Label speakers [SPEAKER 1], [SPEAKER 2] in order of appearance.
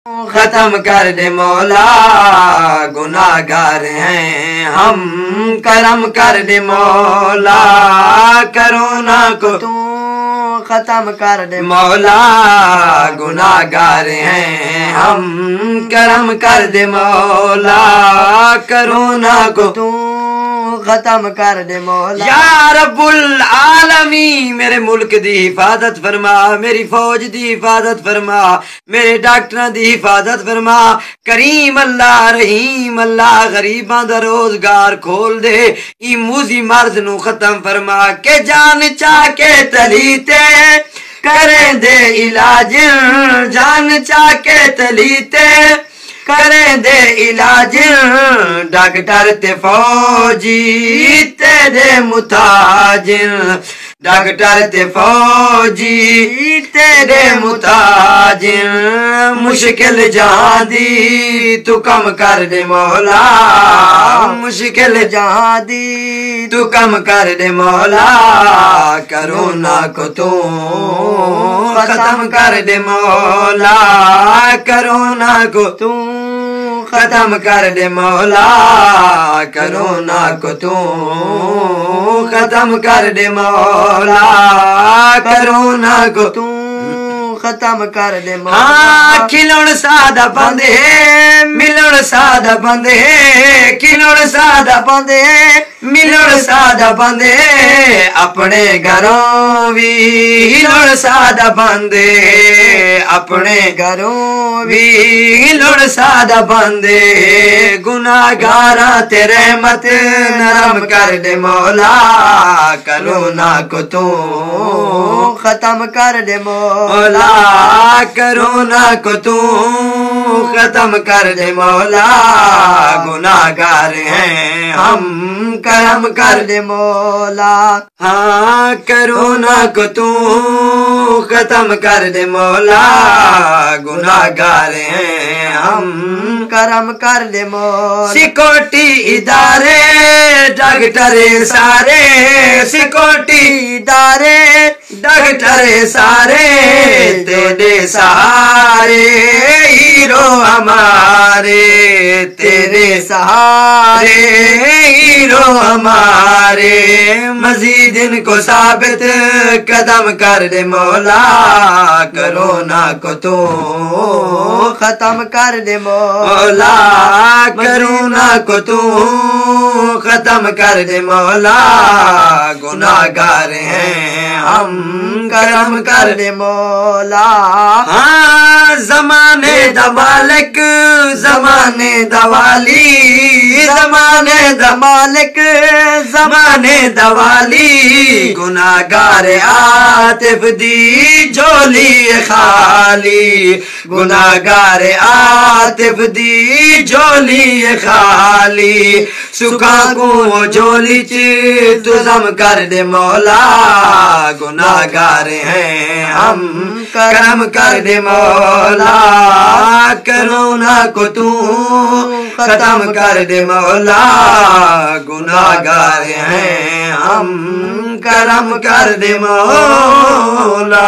[SPEAKER 1] खत्म कर दे मौला, गुनाहगार हैं हम, करम कर दे मौला, करोना को तू खत्म कर दे मौला, गुनाहगार हैं हम, करम कर दे मौला, करोना को तू खत्म कर दे मौला। या रब्बुल आलमी मेरे मुल्क दी हिफाजत फरमा, मेरी फौज दी हिफाजत फरमा, मेरे डॉक्टरां दी हिफाजत फरमा। करीम अल्लाह रहीम अल्लाह गरीबां दा रोजगार खोल दे, ई मूजी मर्ज नू खत्म फरमा के जान चाह के तलीते करें दे इलाज, जान चाह के तलीते करें दे इलाज, डॉक्टर ते फौजी तेरे मुताजिर, डॉक्टर ते फौजी तेरे मुताजिर, मुश्किल जहां दी तू कम कर दे मौला, मुश्किल जहां दी तू कम कर दे मौला, करोना को तू खत्म कर दे मौला, करोना को तू खत्म कर दे मौला, करोना को तू खत्म कर दे मौला, करोना को तू खत्म कर दे मौला। हाँ खिलौन सादा बंदे मिलन सादा बंदे, खिलौन सादा बंदे मिलन सादा बंदे, अपने घरों भी हिलौन सादा बंदे, अपने घरों भी हिलौन सादा बंदे, गुनाहगारा ते रहमत नरम कर दे मौला, करोना को तू खत्म कर दे मौला, करोना को तू खत्म कर दे मौला, गुनाहगार हैं हम, करम कर दे मौला। हाँ करोना को तू खत्म कर दे मौला, गुनाहगार हैं हम, करम कर दे मौला। सिक्योरिटी इदारे डॉक्टर सारे, सिक्योरिटी इदारे डॉक्टर सारे, तेरे सहारे हीरो हमारे, तेरे सहारे हीरो हमारे, मजीद इनको साबित कदम कर दे मौला, करोना को तू खत्म कर दे मौला, करोना को तू खत्म कर दे मौला, गुनाहगार हैं हम, करम कर दे मौला। हाँ जमाने दा मालिक जमाने दा वाली, जमाने दा मालिक जमाने दा वाली, गुनाहगार आतिफ दी झोली खाली, गुनाहगार आतिफ दी झोली खाली, सुखा को झोली च तुझम कर दे मौला, गुनाहगार हैं हम, करम कर दे मौला, करोना को तू खत्म कर दे मौला, गुनाहगार हैं हम, करम कर दे मौला।